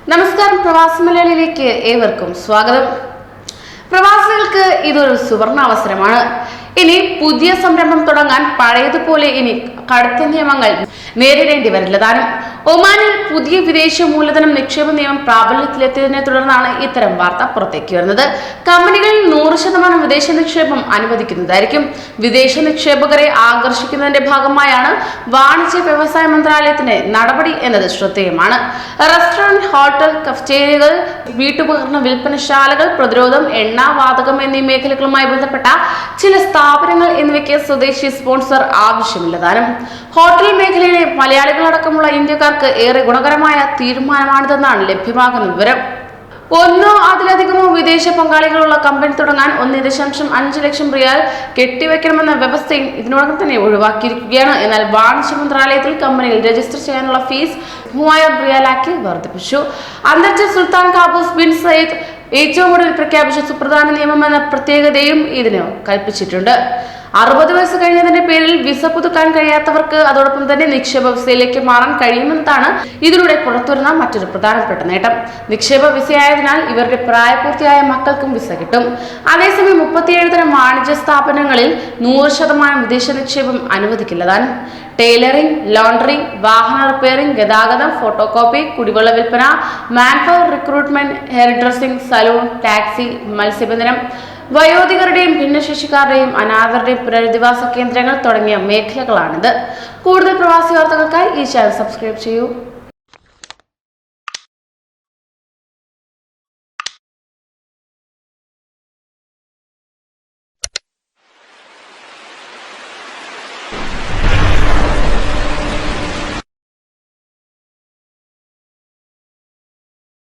നമസ്കാരം, പ്രവാസി മലയാളിയിലേക്ക് ഏവർക്കും സ്വാഗതം. പ്രവാസികൾക്ക് ഇതൊരു സുവർണാവസരമാണ്. ഇനി പുതിയ സംരംഭം തുടങ്ങാൻ പഴയതുപോലെ ഇനി കടുത്ത നിയമങ്ങൾ നേരിടേണ്ടി വരില്ല താനും. ഒമാനിൽ പുതിയ വിദേശ മൂലധനം നിക്ഷേപ നിയമം പ്രാബല്യത്തിലെത്തിയതിനെ തുടർന്നാണ് ഇത്തരം വാർത്ത പുറത്തേക്ക് വരുന്നത്. കമ്പനികളിൽ 100% വിദേശ നിക്ഷേപം അനുവദിക്കുന്നതായിരിക്കും. വിദേശ നിക്ഷേപകരെ ആകർഷിക്കുന്നതിന്റെ ഭാഗമായാണ് വാണിജ്യ വ്യവസായ മന്ത്രാലയത്തിന്റെ നടപടി എന്നത് ശ്രദ്ധേയമാണ്. റെസ്റ്റോറന്റ്, ഹോട്ടൽ, കഫറ്റേരിയകൾ, വീട്ടുപകരണ വിൽപ്പനശാലകൾ, പ്രതിരോധം, എണ്ണ, വാതകം എന്നീ മേഖലകളുമായി ബന്ധപ്പെട്ട ചില സ്ഥാപനങ്ങൾ എന്നിവയ്ക്ക് സ്വദേശി സ്പോൺസർ ആവശ്യമില്ലതാനും. ഹോട്ടൽ മേഖലയിലെ മലയാളികളടക്കമുള്ള ഇന്ത്യക്കാർക്ക് ഏറെ ഗുണകരമായ തീരുമാനമാണിതെന്നാണ് ലഭ്യമാകുന്ന വിവരം. ഒന്നോ അതിലധികമോ വിദേശ പങ്കാളികളുള്ള കമ്പനി തുടങ്ങാൻ 1.5 ലക്ഷം റിയാൽ കെട്ടിവെക്കണമെന്ന വ്യവസ്ഥയും ഇതിനോടകം തന്നെ ഒഴിവാക്കിയിരിക്കുകയാണ്. എന്നാൽ വാണിജ്യ മന്ത്രാലയത്തിൽ കമ്പനികൾ രജിസ്റ്റർ ചെയ്യാനുള്ള ഫീസ് 3000 റിയാലാക്കി വർദ്ധിപ്പിച്ചു. അന്തരിച്ച സുൽത്താൻ കാബൂസ് ബിൻ സയ്യിദ് ഏറ്റവും ഒടുവിൽ പ്രഖ്യാപിച്ച സുപ്രധാന നിയമമെന്ന പ്രത്യേകതയും ഇതിന് കൽപ്പിച്ചിട്ടുണ്ട്. 60 വയസ്സ് കഴിഞ്ഞതിന്റെ പേരിൽ വിസ പുതുക്കാൻ കഴിയാത്തവർക്ക് അതോടൊപ്പം തന്നെ നിക്ഷേപ വിസയിലേക്ക് മാറാൻ കഴിയുമെന്നതാണ് ഇതിലൂടെ പുറത്തുവരുന്ന മറ്റൊരു പ്രധാനപ്പെട്ട നേട്ടം. നിക്ഷേപ വിസയായതിനാൽ ഇവരുടെ പ്രായപൂർത്തിയായ മക്കൾക്കും വിസ കിട്ടും. അതേസമയം 37 തരം വാണിജ്യ സ്ഥാപനങ്ങളിൽ 100% വിദേശ നിക്ഷേപം അനുവദിക്കില്ലതാണ്. ടൈലറിംഗ്, ലോണ്ടറി, വാഹന റിപ്പയറിംഗ്, ഗതാഗതം, ഫോട്ടോകോപ്പി, കുടിവെള്ള വിൽപ്പന, manpower recruitment, hair dressing, salon, taxi, മത്സ്യബന്ധനം, വയോധികരുടെയും ഭിന്നശേഷിക്കാരുടെയും അനാഥരുടെയും പുനരധിവാസ കേന്ദ്രങ്ങൾ തുടങ്ങിയ മേഖലകളാണിത്. കൂടുതൽ പ്രവാസി വാർത്തകൾക്കായി ഈ ചാനൽ സബ്സ്ക്രൈബ് ചെയ്യൂ.